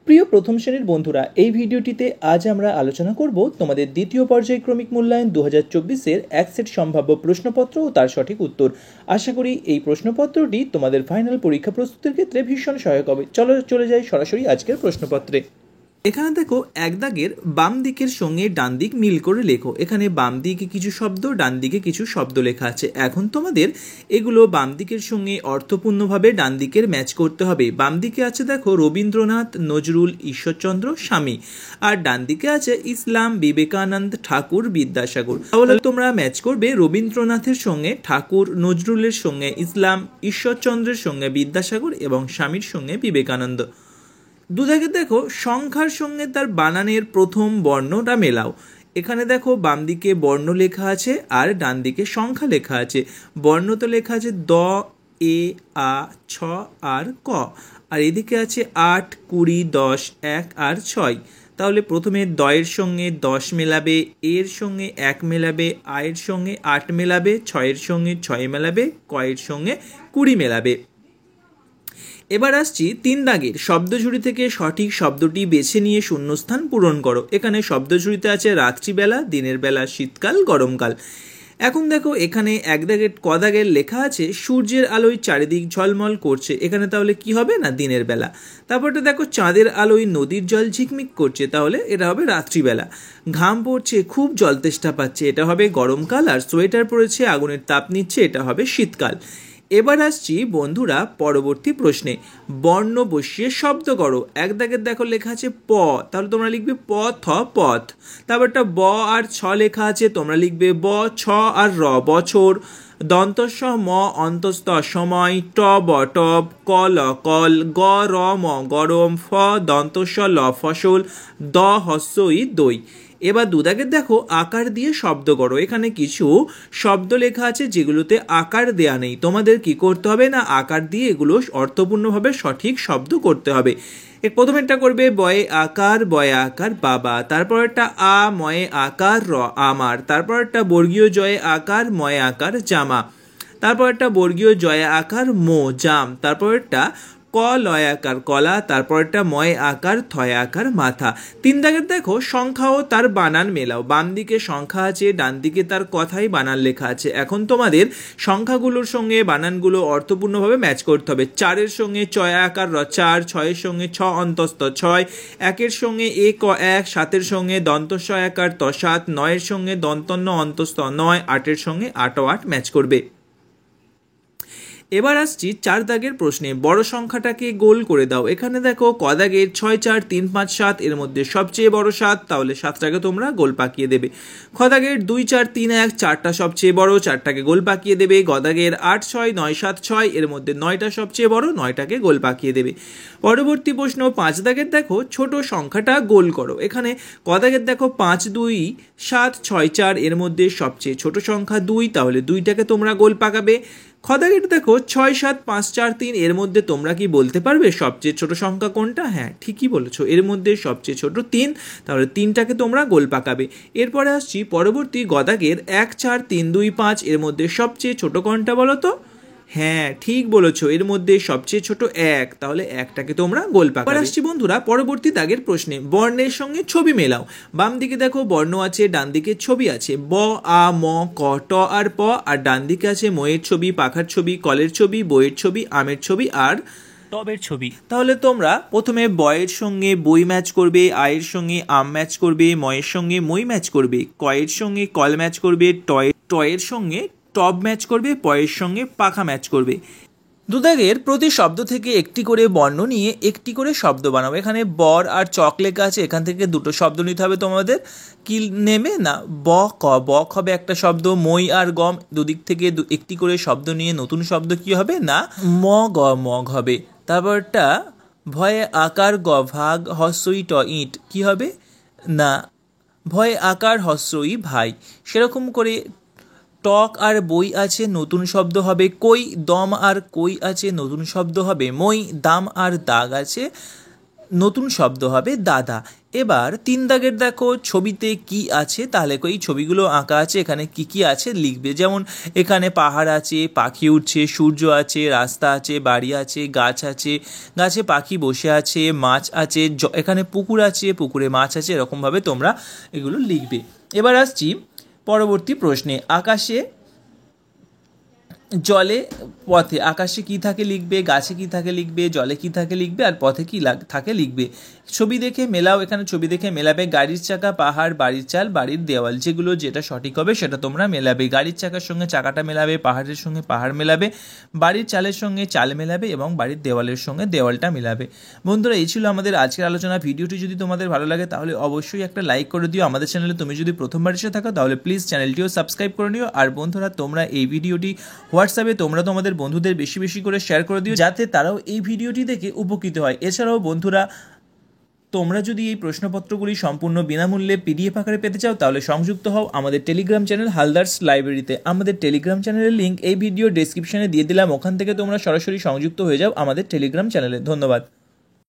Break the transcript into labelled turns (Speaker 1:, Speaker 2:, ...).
Speaker 1: প্রিয় প্রথম শ্রেণীর বন্ধুরা, এই ভিডিওটিতে আজ আমরা আলোচনা করব তোমাদের দ্বিতীয় পর্যায়ক্রমিক মূল্যায়ন 2024-এর এক সেট সম্ভাব্য প্রশ্নপত্র ও তার সঠিক উত্তর। আশা করি এই প্রশ্নপত্রটি তোমাদের ফাইনাল পরীক্ষা প্রস্তুতির ক্ষেত্রে ভীষণ সহায়ক হবে। চলে যাই সরাসরি আজকের প্রশ্নপত্রে। এখানে দেখো এক দাগের বাম দিকের সঙ্গে ডান দিক মিল করে লেখো। এখানে বাম দিকে কিছু শব্দ, ডান দিকে কিছু শব্দ লেখা আছে। এখন তোমাদের এগুলো বাম দিকের সঙ্গে অর্থপূর্ণভাবে ডান দিকের ম্যাচ করতে হবে। বাম দিকে আছে দেখো রবীন্দ্রনাথ, নজরুল, ঈশ্বরচন্দ্র, স্বামী, আর ডান দিকে আছে ইসলাম, বিবেকানন্দ, ঠাকুর, বিদ্যাসাগর। তাহলে তোমরা ম্যাচ করবে রবীন্দ্রনাথের সঙ্গে ঠাকুর, নজরুলের সঙ্গে ইসলাম, ঈশ্বরচন্দ্রের সঙ্গে বিদ্যাসাগর এবং স্বামীর সঙ্গে বিবেকানন্দ। দুদাকে দেখো সংখ্যার সঙ্গে তার বানানের প্রথম বর্ণটা মেলাও। এখানে দেখো বাম দিকে বর্ণ লেখা আছে আর ডান দিকে সংখ্যা লেখা আছে। বর্ণ তো লেখা আছে দ, এ, আ, ছ আর ক, আর এদিকে আছে 8, 20, 10, 1 আর 6। তাহলে প্রথমে দয়ের সঙ্গে 10 মেলাবে, এর সঙ্গে 1 মেলাবে, আয়ের সঙ্গে 8 মেলাবে, 6-এর সঙ্গে 6 মেলাবে, কয়ের সঙ্গে 20 মেলাবে। এবার আসছি 3 দাগের শব্দঝুড়ি থেকে সঠিক শব্দটি বেছে নিয়ে শূন্যস্থান পূরণ করো। এখানে শব্দঝুড়িতে আছে রাত্রিবেলা, দিনের বেলা, শীতকাল, গরমকাল। এখন দেখো এখানে এক দাগের ক দাগের লেখা আছে সূর্যের আলোয় চারিদিক ঝলমল করছে। এখানে তাহলে কি হবে না দিনের বেলা। তারপরটা দেখো চাঁদের আলোয় নদীর জল ঝিকমিক করছে, তাহলে এটা হবে রাত্রিবেলা। ঘাম পড়ছে, খুব জল তেষ্টা পাচ্ছে, এটা হবে গরমকাল। আর সোয়েটার পরেছে, আগুনের তাপ নিচ্ছে, এটা হবে শীতকাল। এবার আসছি বন্ধুরা পরবর্তী প্রশ্নে। বর্ণ বসিয়ে শব্দ করো। এক দাগের দেখো লেখা আছে প, তাহলে তোমরা লিখবে প থ পথ। তারপরটা ব আর ছ লেখা আছে, তোমরা লিখবে ব ছ আর র বছর। দন্তস্ব ম অন্তস্থ সময়, ট ব টব, ক ল কল, গ র ম গরম, ফ দন্তস্ব ল ফসল, দ হস্য ই দই। এবার দুদাগের দেখো আকার দিয়ে শব্দ করো। এখানে কিছু শব্দ লেখা আছে যেগুলোতে আকার দেয়া নেই। তোমাদের কি করতে হবে না আকার দিয়ে এগুলো অর্থপূর্ণভাবে সঠিক শব্দ করতে হবে। প্রথমেরটা করবে বয়ে আকার বাবা, তারপর একটা আ ময়ে আকার র আমার, তারপর একটা বর্গীয় জয়ে আকার ময়ে আকার জামা, তারপর একটা বর্গীয় জয়ে আকার মো জাম, তারপর একটা ক লয় আকার কলা, তারপর একটা ময় আকার থয় আকার মাথা। 3 দাগের দেখো সংখ্যা ও তার বানান মেলাও। বাম দিকে সংখ্যা আছে, ডান দিকে তার কথাই বানান লেখা আছে। এখন তোমাদের সংখ্যাগুলোর সঙ্গে বানানগুলো অর্থপূর্ণভাবে ম্যাচ করতে হবে। 4-এর সঙ্গে চয় আকার র 4, 6-এর সঙ্গে ছ অন্তস্থ 6, 1-এর সঙ্গে এ ক 1, 7-এর সঙ্গে দন্তস্ব আকার ত 7, 9-এর সঙ্গে দন্তন্য অন্তস্থ 9, 8-এর সঙ্গে 8 ও 8 ম্যাচ করবে। এবার আসছি 4 দাগের প্রশ্নে। বড় সংখ্যাটাকে গোল করে দাও। এখানে দেখো ক দাগের 6, 4, 3, 5, 7 এর মধ্যে সবচেয়ে বড় 7, তাহলে 7টাকে তোমরা গোল পাকিয়ে দেবে। খ দাগের 2, 4, 3, 1 4টা সবচেয়ে বড়, 4টাকে গোল পাকিয়ে দেবে। গ দাগের 8, 6, 9, 7, 6 এর মধ্যে 9টা সবচেয়ে বড়, 9টাকে গোল পাকিয়ে দেবে। পরবর্তী প্রশ্ন 5 দাগের দেখো ছোট সংখ্যাটা গোল করো। এখানে ক দাগের দেখো 5, 2, 7, 6, 4 এর মধ্যে সবচেয়ে ছোট সংখ্যা 2, তাহলে 2টাকে তোমরা গোল পাকাবে। খদাগের দেখো 6, 7, 5, 4, 3 এর মধ্যে তোমরা কি বলতে পারবে সবচেয়ে ছোট সংখ্যা কোনটা? হ্যাঁ ঠিকই বলেছো, এর মধ্যে সবচেয়ে ছোট 3, তাহলে 3টাকে তোমরা গোল পাকাবে। এরপরে আসছি পরবর্তী গদাগের 1, 4, 3, 2, 5 এর মধ্যে সবচেয়ে ছোট কোনটা বলো তো? হ্যাঁ ঠিক বলেছো, এর মধ্যে সবচেয়ে ছোট 1, তাহলে 1টাকে তোমরা গোল পাকাবে। এবার আসছি বন্ধুরা পরবর্তী দাগের প্রশ্নে। বর্ণের সঙ্গে ছবি মেলাও। বাম দিকে দেখো বর্ণ আছে, ডান দিকে ছবি আছে। ব, আ, ম, ক, ট আর প, আর ডান দিকে আছে ময়ের ছবি, পাখার ছবি, কলের ছবি, বইয়ের ছবি, আমের ছবি আর টবের ছবি। তাহলে তোমরা প্রথমে বয়ের সঙ্গে বই ম্যাচ করবে, আয়ের সঙ্গে আম ম্যাচ করবে, ময়ের সঙ্গে মই ম্যাচ করবে, কয়ের সঙ্গে কল ম্যাচ করবে, টয়ের সঙ্গে টব ম্যাচ করবে, পয়ের সঙ্গে পাখা ম্যাচ করবে। দুদাগের প্রতি শব্দ থেকে একটি করে বর্ণ নিয়ে একটি করে শব্দ বানাবো। এখানে বর আর চক লেখা আছে, এখান থেকে দুটো শব্দ নিতে হবে তোমাদের। কি নেবে না বক হবে একটা শব্দ, মই আর গম দুদিক থেকে একটি করে শব্দ নিয়ে নতুন শব্দ কি হবে না মগ হবে। তারপরটা ভয়ে আকার গ ভাগ হস্যই ট ইট কি হবে না ভয়ে আকার হস্যই ভাই। সেরকম করে টক আর বই আছে, নতুন শব্দ হবে কই। দম আর কই আছে, নতুন শব্দ হবে মই। দাম আর দাগ আছে, নতুন শব্দ হবে দাদা। এবার 3 দাগের দেখো ছবিতে কি আছে, তাহলে এই ছবিগুলো আঁকা আছে, এখানে কি কি আছে লিখবে। যেমন এখানে পাহাড় আছে, পাখি উঠছে, সূর্য আছে, রাস্তা আছে, বাড়ি আছে, গাছ আছে, গাছে পাখি বসে আছে, মাছ আছে, এখানে পুকুর আছে, পুকুরে মাছ আছে, এরকমভাবে তোমরা এগুলো লিখবে। এবার আসছি পরবর্তী প্রশ্নে। আকাশে, জলে, পথে। আকাশে কি থাকে লিখবে, গাছে কি থাকে লিখবে, জলে কি থাকে লিখবে, আর পথে কি থাকে লিখবে। ছবি দেখে মেলাও, এখানে ছবি দেখে মেলাবে। গাড়ির চাকা, পাহাড়, বাড়ির চাল, বাড়ির দেওয়াল, যেটা সঠিক হবে সেটা তোমরা মেলাবে। গাড়ির চাকার সঙ্গে চাকাটা মেলাবে, পাহাড়ের সঙ্গে পাহাড় মেলাবে, বাড়ির চালের সঙ্গে চাল মেলাবে এবং বাড়ির দেওয়ালের সঙ্গে দেওয়ালটা মেলাবে। বন্ধুরা, এই ছিল আমাদের আজকের আলোচনা। ভিডিওটি যদি তোমাদের ভালো লাগে তাহলে অবশ্যই একটা লাইক করে দিও। আমাদের চ্যানেলে তুমি যদি প্রথমবার এসে থাকো তাহলে প্লিজ চ্যানেলটিও সাবস্ক্রাইব করে নিও। আর বন্ধুরা, তোমরা এই ভিডিওটি হোয়াটসঅ্যাপে তোমরা তোমাদের বন্ধুদের বেশি বেশি করে শেয়ার করে দিও, যাতে তারাও এই ভিডিওটি দেখে উপকৃত হয়। এছাড়াও বন্ধুরা, তোমরা যদি এই প্রশ্নপত্রগুলি সম্পূর্ণ বিনামূল্যে পিডিএফ আকারে পেতে চাও তাহলে সংযুক্ত হও আমাদের টেলিগ্রাম চ্যানেল হালদার্স লাইব্রেরিতে। আমাদের টেলিগ্রাম চ্যানেলের লিঙ্ক এই ভিডিও ডেসক্রিপশনে দিয়ে দিলাম, ওখান থেকে তোমরা সরাসরি সংযুক্ত হয়ে যাও আমাদের টেলিগ্রাম চ্যানেলে। ধন্যবাদ।